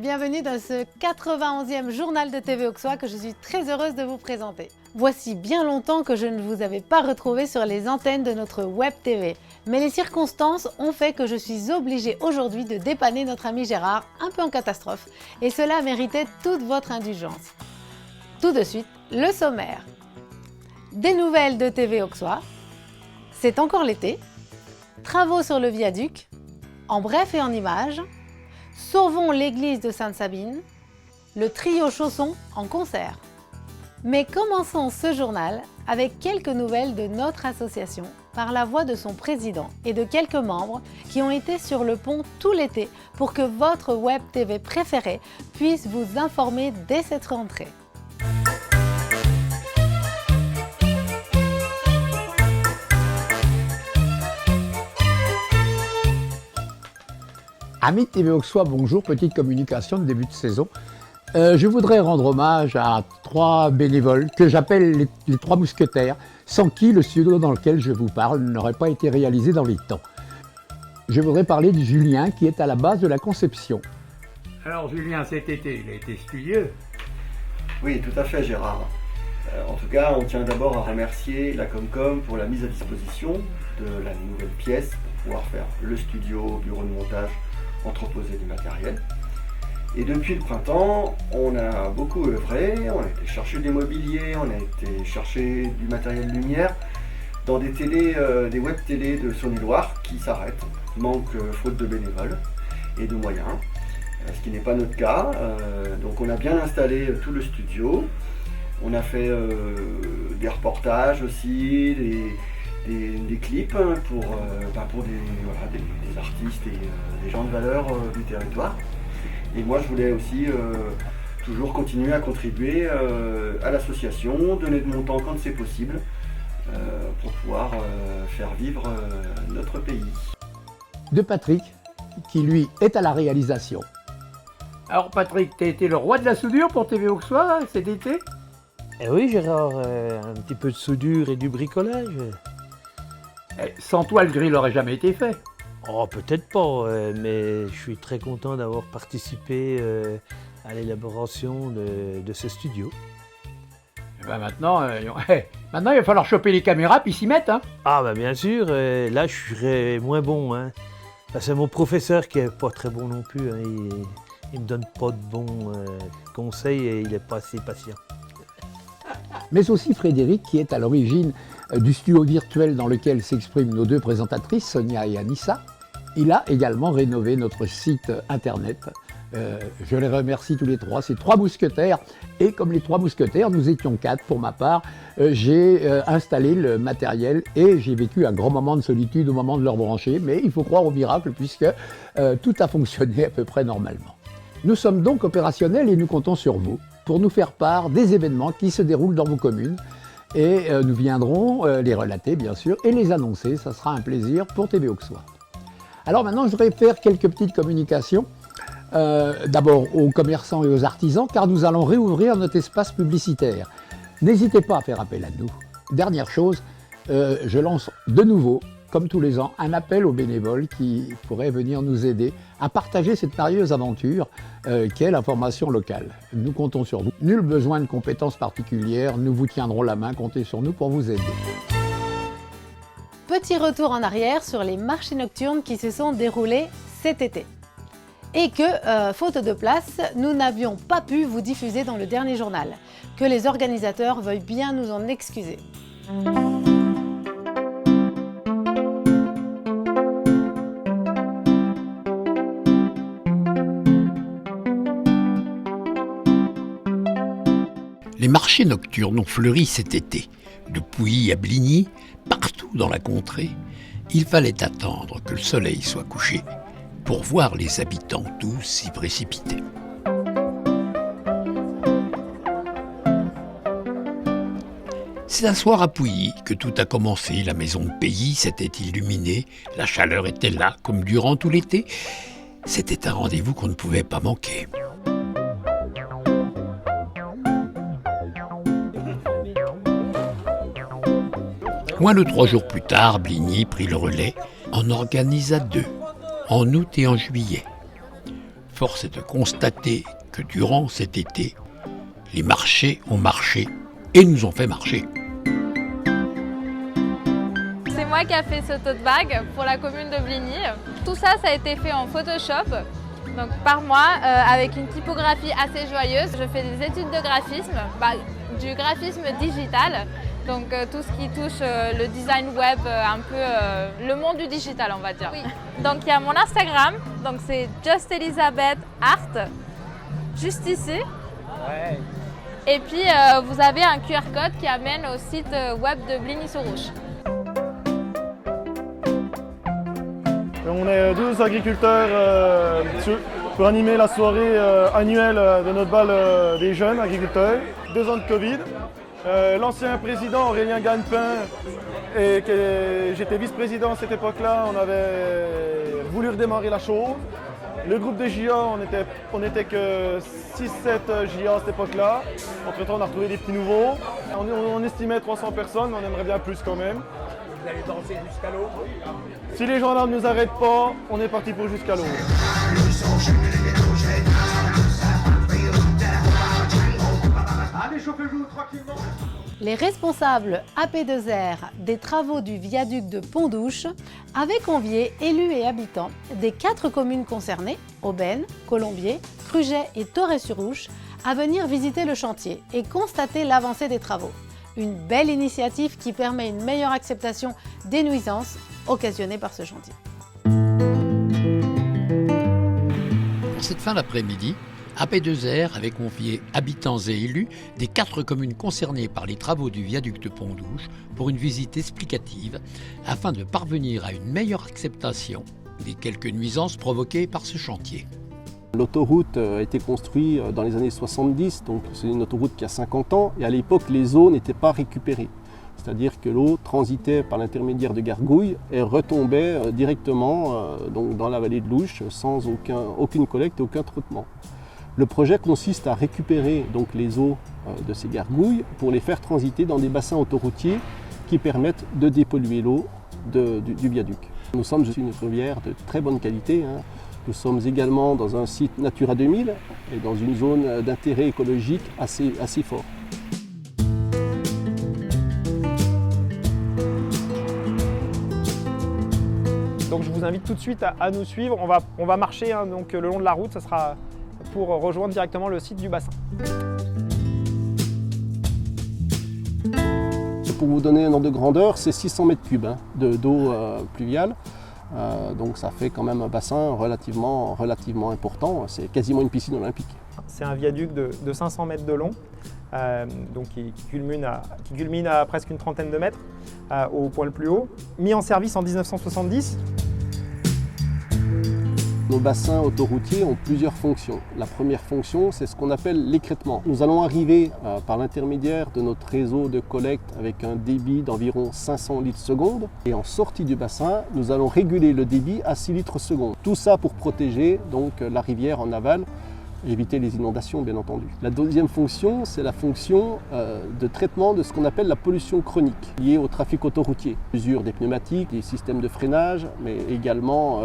bienvenue dans ce 91e journal de TV Auxois que je suis très heureuse de vous présenter. Voici bien longtemps que je ne vous avais pas retrouvé sur les antennes de notre Web TV, mais les circonstances ont fait que je suis obligée aujourd'hui de dépanner notre ami Gérard, un peu en catastrophe, et cela méritait toute votre indulgence. Tout de suite, le sommaire. Des nouvelles de TV Auxois, c'est encore l'été, travaux sur le viaduc, en bref et en images, sauvons l'église de Sainte-Sabine, le trio Chausson en concert. Mais commençons ce journal avec quelques nouvelles de notre association par la voix de son président et de quelques membres qui ont été sur le pont tout l'été pour que votre Web TV préférée puisse vous informer dès cette rentrée. Amis de TV Auxois, bonjour, petite communication de début de saison. Je voudrais rendre hommage à trois bénévoles que j'appelle les trois mousquetaires, sans qui le studio dans lequel je vous parle n'aurait pas été réalisé dans les temps. Je voudrais parler de Julien qui est à la base de la conception. Alors Julien, cet été, il a été studieux. Oui, tout à fait Gérard. En tout cas, on tient d'abord à remercier la Comcom pour la mise à disposition de la nouvelle pièce pour pouvoir faire le studio, bureau de montage, entreposer du matériel. Et depuis le printemps, on a beaucoup œuvré, on a été chercher des mobiliers, on a été chercher du matériel lumière dans des télés, des web télés de Saône-et-Loire qui s'arrêtent, manque faute de bénévoles et de moyens, ce qui n'est pas notre cas. Donc on a bien installé tout le studio, on a fait des reportages aussi, des clips pour des artistes et des gens de valeur du territoire. Et moi je voulais aussi toujours continuer à contribuer à l'association, donner de mon temps quand c'est possible pour pouvoir faire vivre notre pays. De Patrick, qui lui est à la réalisation. Alors Patrick, t'as été le roi de la soudure pour TV Auxois cet été? Eh oui Gérard, un petit peu de soudure et du bricolage. Sans toi, le grill n'aurait jamais été fait. Oh, peut-être pas, mais je suis très content d'avoir participé à l'élaboration de ce studio. Et ben maintenant, maintenant, il va falloir choper les caméras puis s'y mettre. Hein. Ah bah bien sûr, là je serais moins bon. Hein. C'est mon professeur qui est pas très bon non plus. Hein. Il me donne pas de bons conseils et il est pas assez patient. Mais aussi Frédéric qui est à l'origine du studio virtuel dans lequel s'expriment nos deux présentatrices, Sonia et Anissa. Il a également rénové notre site internet. Je les remercie tous les trois, ces trois mousquetaires. Et comme les trois mousquetaires, nous étions quatre pour ma part, j'ai installé le matériel et j'ai vécu un grand moment de solitude au moment de leur brancher. Mais il faut croire au miracle puisque tout a fonctionné à peu près normalement. Nous sommes donc opérationnels et nous comptons sur vous pour nous faire part des événements qui se déroulent dans vos communes. Et nous viendrons les relater, bien sûr, et les annoncer. Ça sera un plaisir pour TV Auxois. Alors maintenant, je voudrais faire quelques petites communications. D'abord aux commerçants et aux artisans, car nous allons réouvrir notre espace publicitaire. N'hésitez pas à faire appel à nous. Dernière chose, je lance de nouveau, comme tous les ans, un appel aux bénévoles qui pourraient venir nous aider à partager cette merveilleuse aventure qu'est l'information locale. Nous comptons sur vous. Nul besoin de compétences particulières, nous vous tiendrons la main, comptez sur nous pour vous aider. Petit retour en arrière sur les marchés nocturnes qui se sont déroulés cet été. Et que, faute de place, nous n'avions pas pu vous diffuser dans le dernier journal. Que les organisateurs veuillent bien nous en excuser. Les marchés nocturnes ont fleuri cet été. De Pouilly à Bligny, partout dans la contrée, il fallait attendre que le soleil soit couché pour voir les habitants tous s'y précipiter. C'est un soir à Pouilly que tout a commencé. La maison de pays s'était illuminée, la chaleur était là comme durant tout l'été. C'était un rendez-vous qu'on ne pouvait pas manquer. Moins de 3 jours plus tard, Bligny prit le relais, en organisa 2, en août et en juillet. Force est de constater que durant cet été, les marchés ont marché et nous ont fait marcher. C'est moi qui a fait ce tote bag pour la commune de Bligny. Tout ça, ça a été fait en Photoshop, donc par moi, avec une typographie assez joyeuse. Je fais des études de graphisme, du graphisme digital, donc tout ce qui touche le design web, un peu le monde du digital, on va dire. Oui. Donc il y a mon Instagram, donc c'est Just Elizabeth Art, juste ici. Ouais. Et puis vous avez un QR code qui amène au site web de Bligny-sur-Ouche. On est 12 agriculteurs pour animer la soirée annuelle de notre bal des jeunes agriculteurs. 2 ans de Covid. L'ancien président Aurélien Gagnepin, et j'étais vice-président à cette époque-là, on avait voulu redémarrer la chose. Le groupe de JA, on était que 6-7 JA à cette époque-là. Entre-temps, on a retrouvé des petits nouveaux. On estimait 300 personnes, on aimerait bien plus quand même. Vous allez danser jusqu'à l'eau? Si les gendarmes ne nous arrêtent pas, on est parti pour jusqu'à l'eau. Allez, chauffez-vous tranquillement. Les responsables AP2R des travaux du viaduc de Pont-d'Ouche avaient convié élus et habitants des 4 communes concernées, Aubaine, Colombier, Fruget et Torrey-sur-Ouche, à venir visiter le chantier et constater l'avancée des travaux. Une belle initiative qui permet une meilleure acceptation des nuisances occasionnées par ce chantier. Pour cette fin d'après-midi, AP2R avait convié habitants et élus des 4 communes concernées par les travaux du viaduc de Pont-d'Ouche pour une visite explicative afin de parvenir à une meilleure acceptation des quelques nuisances provoquées par ce chantier. L'autoroute a été construite dans les années 70, donc c'est une autoroute qui a 50 ans, et à l'époque les eaux n'étaient pas récupérées. C'est-à-dire que l'eau transitait par l'intermédiaire de gargouilles et retombait directement donc dans la vallée de l'Ouche sans aucune collecte et aucun traitement. Le projet consiste à récupérer donc les eaux de ces gargouilles pour les faire transiter dans des bassins autoroutiers qui permettent de dépolluer l'eau du viaduc. Nous sommes sur une rivière de très bonne qualité. Nous sommes également dans un site Natura 2000 et dans une zone d'intérêt écologique assez fort. Donc je vous invite tout de suite à nous suivre. On va marcher donc, le long de la route, ça sera pour rejoindre directement le site du bassin. Pour vous donner un ordre de grandeur, c'est 600 mètres cubes d'eau pluviale. Donc ça fait quand même un bassin relativement important, c'est quasiment une piscine olympique. C'est un viaduc de 500 mètres de long, donc qui culmine à presque une trentaine de mètres au point le plus haut, mis en service en 1970. Nos bassins autoroutiers ont plusieurs fonctions. La première fonction, c'est ce qu'on appelle l'écrêtement. Nous allons arriver par l'intermédiaire de notre réseau de collecte avec un débit d'environ 500 litres seconde. Et en sortie du bassin, nous allons réguler le débit à 6 litres seconde. Tout ça pour protéger donc, la rivière en aval et éviter les inondations, bien entendu. La deuxième fonction, c'est la fonction de traitement de ce qu'on appelle la pollution chronique liée au trafic autoroutier. Mesure des pneumatiques, des systèmes de freinage, mais également,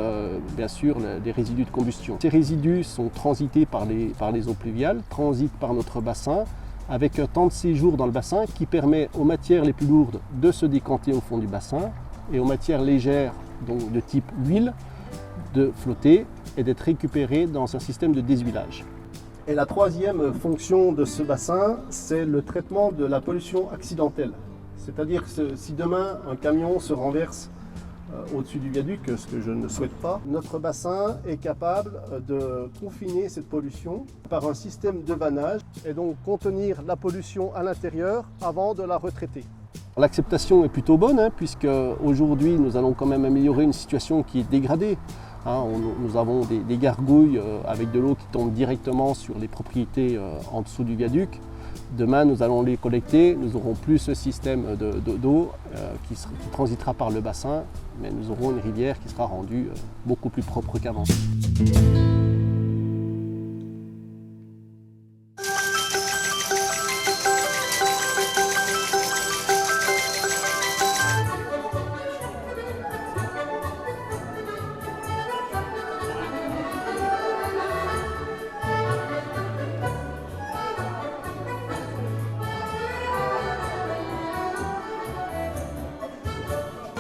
bien sûr, des résidus de combustion. Ces résidus sont transités par les eaux pluviales, transitent par notre bassin, avec un temps de séjour dans le bassin qui permet aux matières les plus lourdes de se décanter au fond du bassin et aux matières légères, donc de type huile, de flotter et d'être récupérées dans un système de déshuilage. Et la troisième fonction de ce bassin, c'est le traitement de la pollution accidentelle. C'est-à-dire que si demain un camion se renverse au-dessus du viaduc, ce que je ne souhaite pas, notre bassin est capable de confiner cette pollution par un système de vannage et donc contenir la pollution à l'intérieur avant de la retraiter. L'acceptation est plutôt bonne puisque aujourd'hui nous allons quand même améliorer une situation qui est dégradée. Nous avons des gargouilles avec de l'eau qui tombe directement sur les propriétés en dessous du viaduc. Demain, nous allons les collecter, nous n'aurons plus ce système d'eau qui transitera par le bassin, mais nous aurons une rivière qui sera rendue beaucoup plus propre qu'avant.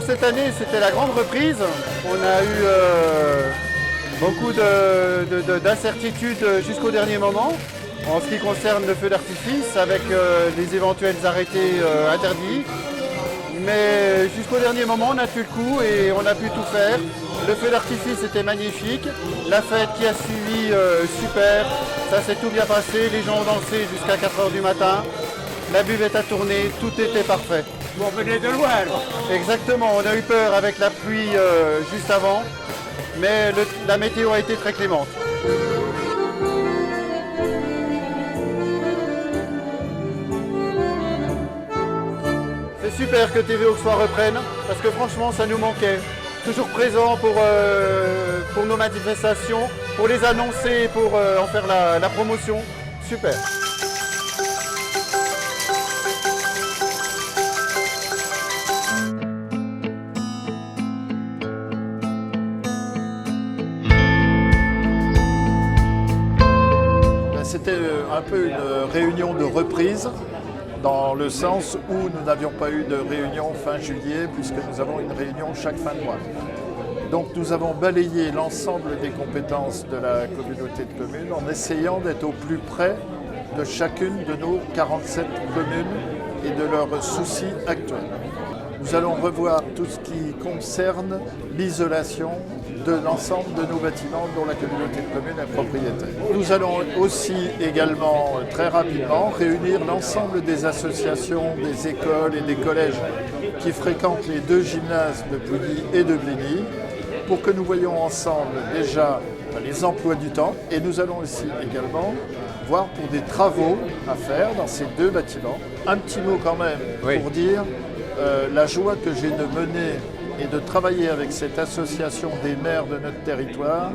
Cette année, c'était la grande reprise. On a eu beaucoup d'incertitudes jusqu'au dernier moment en ce qui concerne le feu d'artifice avec les éventuels arrêtés interdits. Mais jusqu'au dernier moment, on a tenu le coup et on a pu tout faire. Le feu d'artifice était magnifique. La fête qui a suivi, super. Ça s'est tout bien passé. Les gens ont dansé jusqu'à 4 h du matin. La buvette a tourné. Tout était parfait. Vous revenez de loin, alors. Exactement. On a eu peur avec la pluie juste avant. Mais la météo a été très clémente. C'est super que TV Auxois reprenne, parce que franchement ça nous manquait. Toujours présent pour nos manifestations, pour les annoncer, pour en faire la promotion. Super. C'était un peu une réunion de reprise, dans le sens où nous n'avions pas eu de réunion fin juillet, puisque nous avons une réunion chaque fin de mois. Donc nous avons balayé l'ensemble des compétences de la communauté de communes en essayant d'être au plus près de chacune de nos 47 communes et de leurs soucis actuels. Nous allons revoir tout ce qui concerne l'isolation de l'ensemble de nos bâtiments dont la communauté de communes est propriétaire. Nous allons aussi également très rapidement réunir l'ensemble des associations, des écoles et des collèges qui fréquentent les deux gymnases de Pouilly et de Bligny pour que nous voyions ensemble déjà les emplois du temps et nous allons aussi également voir pour des travaux à faire dans ces deux bâtiments. Un petit mot quand même pour dire la joie que j'ai de mener et de travailler avec cette association des maires de notre territoire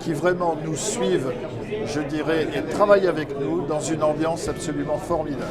qui vraiment nous suivent, je dirais, et travaillent avec nous dans une ambiance absolument formidable.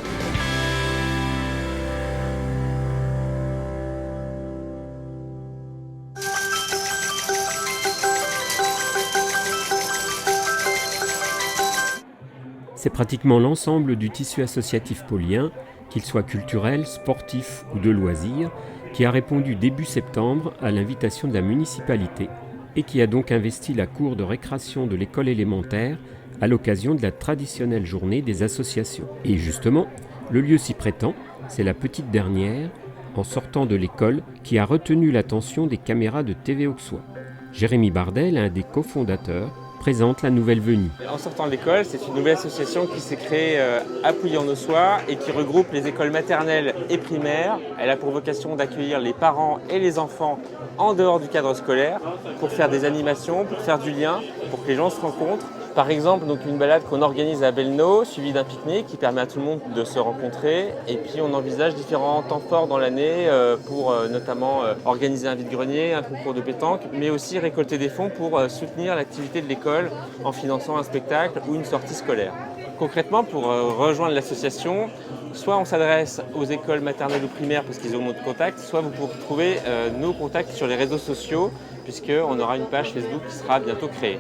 C'est pratiquement l'ensemble du tissu associatif paulien, qu'il soit culturel, sportif ou de loisirs, qui a répondu début septembre à l'invitation de la municipalité et qui a donc investi la cour de récréation de l'école élémentaire à l'occasion de la traditionnelle journée des associations. Et justement, le lieu s'y prêtant, c'est la petite dernière, en sortant de l'école, qui a retenu l'attention des caméras de TV Auxois. Jérémy Bardel, un des cofondateurs, présente la nouvelle venue. En sortant de l'école, c'est une nouvelle association qui s'est créée à Pouilly-en-Auxois et qui regroupe les écoles maternelles et primaires. Elle a pour vocation d'accueillir les parents et les enfants en dehors du cadre scolaire pour faire des animations, pour faire du lien, pour que les gens se rencontrent. Par exemple, donc une balade qu'on organise à Belno, suivie d'un pique-nique qui permet à tout le monde de se rencontrer. Et puis on envisage différents temps forts dans l'année pour notamment organiser un vide-grenier, un concours de pétanque, mais aussi récolter des fonds pour soutenir l'activité de l'école en finançant un spectacle ou une sortie scolaire. Concrètement, pour rejoindre l'association, soit on s'adresse aux écoles maternelles ou primaires parce qu'ils ont notre contact, soit vous pourrez trouver nos contacts sur les réseaux sociaux puisqu'on aura une page Facebook qui sera bientôt créée.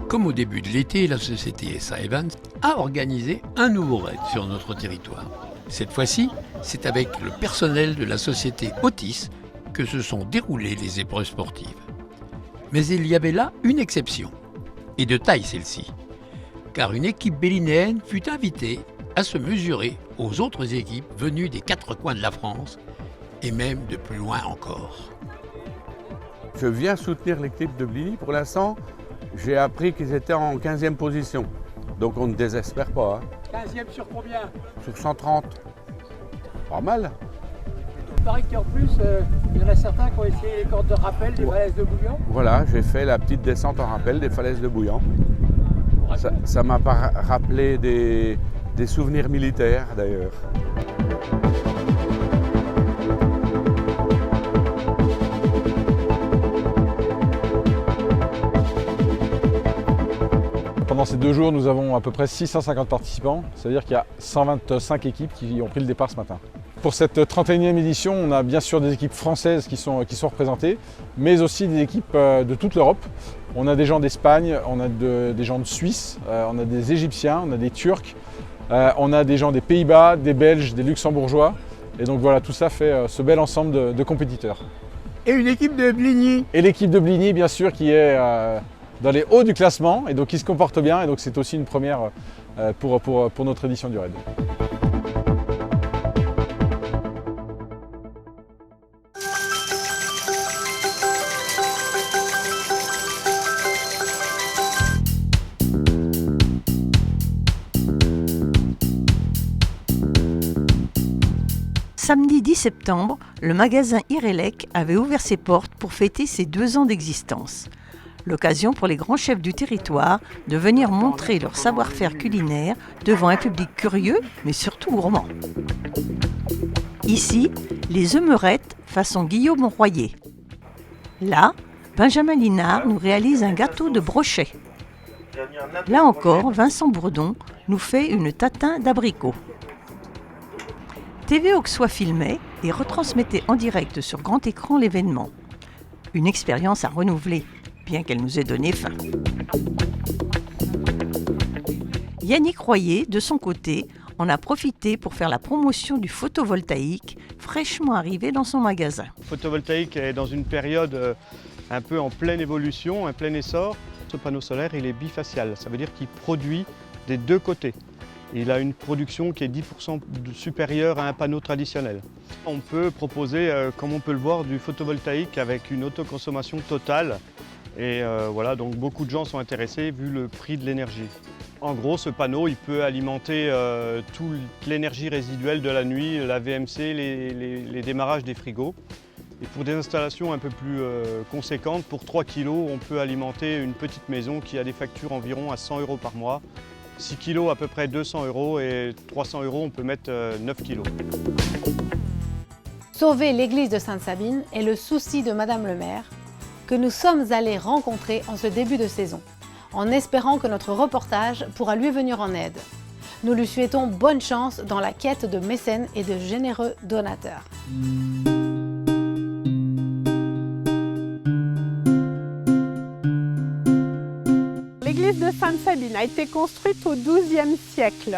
Comme au début de l'été, la société SA Evans a organisé un nouveau raid sur notre territoire. Cette fois-ci, c'est avec le personnel de la société Otis que se sont déroulées les épreuves sportives. Mais il y avait là une exception, et de taille celle-ci, car une équipe bélinéenne fut invitée à se mesurer aux autres équipes venues des 4 coins de la France, et même de plus loin encore. Je viens soutenir l'équipe de Bligny. Pour l'instant, j'ai appris qu'ils étaient en 15e position, donc on ne désespère pas. 15e sur combien? Sur 130. Pas mal. Il paraît qu'en plus, il y en a certains qui ont essayé les cordes de rappel des falaises de Bouillon. Voilà, j'ai fait la petite descente en rappel des falaises de Bouillon. Ça m'a rappelé des souvenirs militaires d'ailleurs. Pendant ces 2 jours, nous avons à peu près 650 participants, c'est-à-dire qu'il y a 125 équipes qui ont pris le départ ce matin. Pour cette 31e édition, on a bien sûr des équipes françaises qui sont représentées, mais aussi des équipes de toute l'Europe. On a des gens d'Espagne, on a des gens de Suisse, on a des Égyptiens, on a des Turcs, on a des gens des Pays-Bas, des Belges, des Luxembourgeois. Et donc voilà, tout ça fait ce bel ensemble de compétiteurs. Et une équipe de Bligny. Et l'équipe de Bligny, bien sûr, qui est dans les hauts du classement et donc qui se comporte bien. Et donc c'est aussi une première pour notre édition du raid. Samedi 10 septembre, le magasin Irelec avait ouvert ses portes pour fêter ses 2 ans d'existence. L'occasion pour les grands chefs du territoire de venir montrer leur savoir-faire culinaire devant un public curieux, mais surtout gourmand. Ici, les œumerettes façon Guillaume Royer. Là, Benjamin Linard nous réalise un gâteau de brochet. Là encore, Vincent Bourdon nous fait une tatin d'abricot. TV Auxois filmait et retransmettait en direct sur grand écran l'événement. Une expérience à renouveler, bien qu'elle nous ait donné faim. Yannick Royer, de son côté, en a profité pour faire la promotion du photovoltaïque fraîchement arrivé dans son magasin. Le photovoltaïque est dans une période un peu en pleine évolution, en plein essor. Ce panneau solaire, il est bifacial, ça veut dire qu'il produit des 2 côtés. Il a une production qui est 10% supérieure à un panneau traditionnel. On peut proposer, comme on peut le voir, du photovoltaïque avec une autoconsommation totale. Et voilà, donc beaucoup de gens sont intéressés vu le prix de l'énergie. En gros, ce panneau, il peut alimenter toute l'énergie résiduelle de la nuit, la VMC, les démarrages des frigos. Et pour des installations un peu plus conséquentes, pour 3 kg, on peut alimenter une petite maison qui a des factures environ à 100 € par mois. 6 kg à peu près 200 € et 300 €, on peut mettre 9 kg. Sauver l'église de Sainte-Sabine est le souci de Madame le maire, que nous sommes allés rencontrer en ce début de saison, en espérant que notre reportage pourra lui venir en aide. Nous lui souhaitons bonne chance dans la quête de mécènes et de généreux donateurs. L'église de Sainte-Sabine a été construite au XIIe siècle,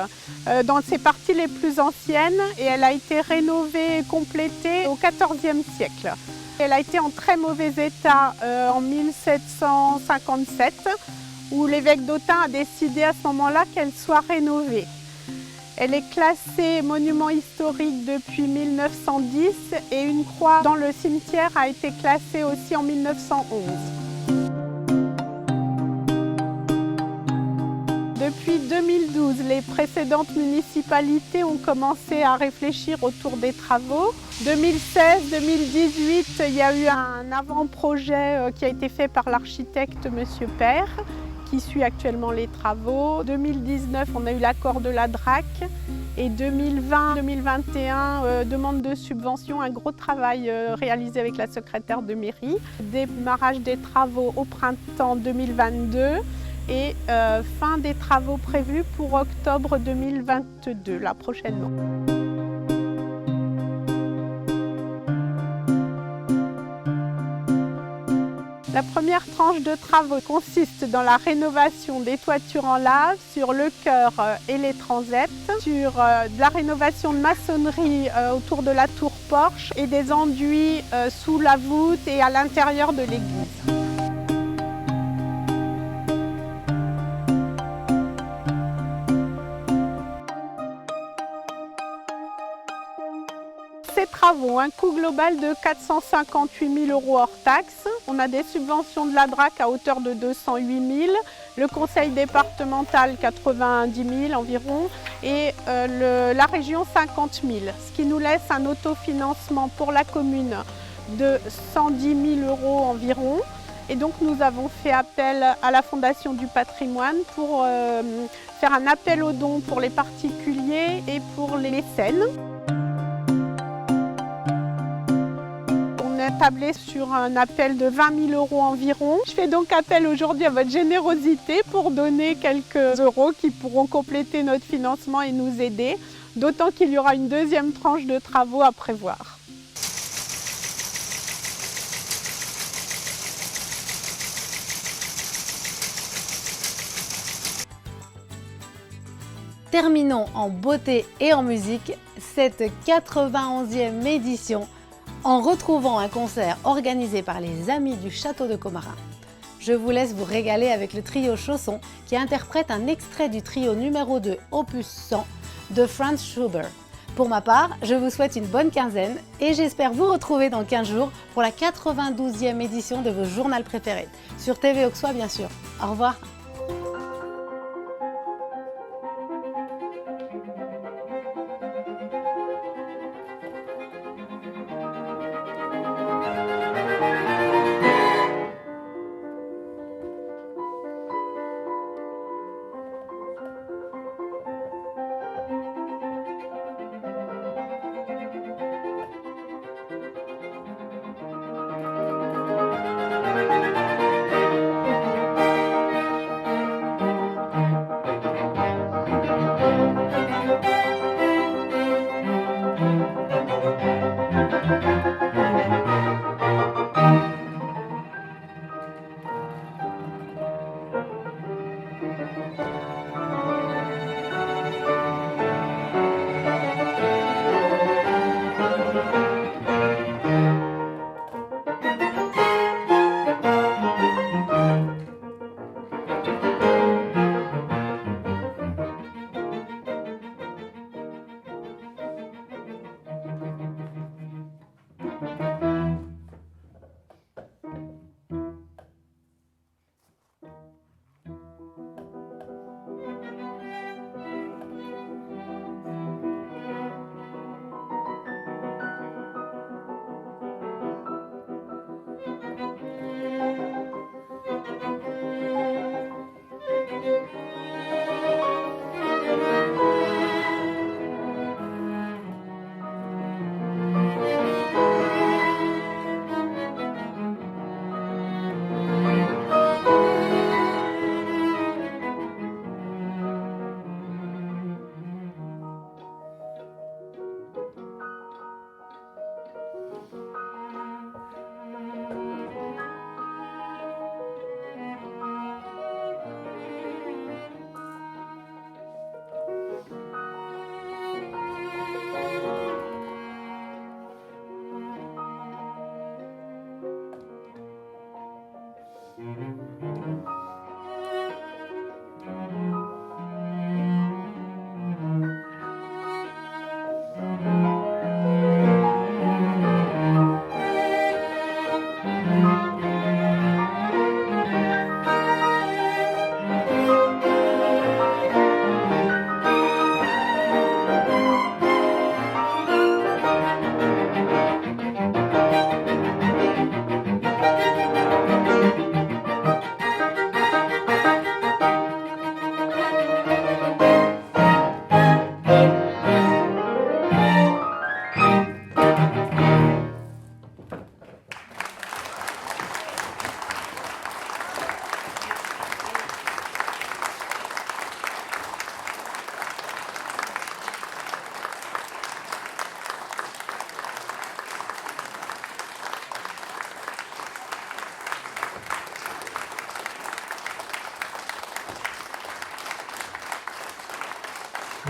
dans ses parties les plus anciennes, et elle a été rénovée et complétée au XIVe siècle. Elle a été en très mauvais état en 1757, où l'évêque d'Autun a décidé à ce moment-là qu'elle soit rénovée. Elle est classée monument historique depuis 1910 et une croix dans le cimetière a été classée aussi en 1911. Depuis 2012, les précédentes municipalités ont commencé à réfléchir autour des travaux. 2016-2018, il y a eu un avant-projet qui a été fait par l'architecte M. Père, qui suit actuellement les travaux. 2019, on a eu l'accord de la DRAC. Et 2020-2021, demande de subvention, un gros travail réalisé avec la secrétaire de mairie. Démarrage des travaux au printemps 2022. Et fin des travaux prévus pour octobre 2022, là prochainement. La première tranche de travaux consiste dans la rénovation des toitures en lave sur le chœur et les transepts, sur de la rénovation de maçonnerie autour de la tour porche et des enduits sous la voûte et à l'intérieur de l'église. Ces travaux ont un coût global de 458 000 € hors taxes. On a des subventions de la DRAC à hauteur de 208 000, le conseil départemental 90 000 environ et la région 50 000, ce qui nous laisse un autofinancement pour la commune de 110 000 € environ. Et donc nous avons fait appel à la Fondation du patrimoine pour faire un appel aux dons pour les particuliers et pour les mécènes. On est tablait sur un appel de 20 000 € environ. Je fais donc appel aujourd'hui à votre générosité pour donner quelques euros qui pourront compléter notre financement et nous aider, d'autant qu'il y aura une deuxième tranche de travaux à prévoir. Terminons en beauté et en musique cette 91e édition en retrouvant un concert organisé par les Amis du Château de Commarin. Je vous laisse vous régaler avec le trio Chausson qui interprète un extrait du trio numéro 2 opus 100 de Franz Schubert. Pour ma part, je vous souhaite une bonne quinzaine et j'espère vous retrouver dans 15 jours pour la 92e édition de vos journaux préférés, sur TV Auxois bien sûr. Au revoir.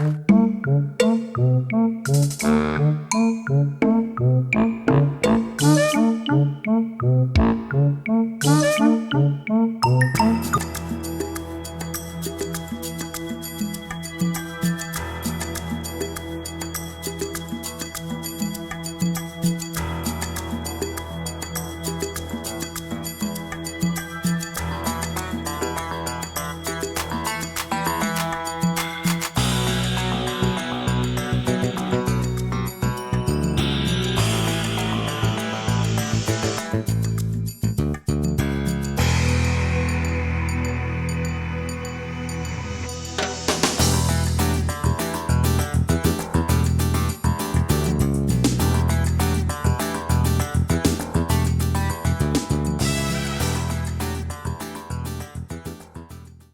Mmh.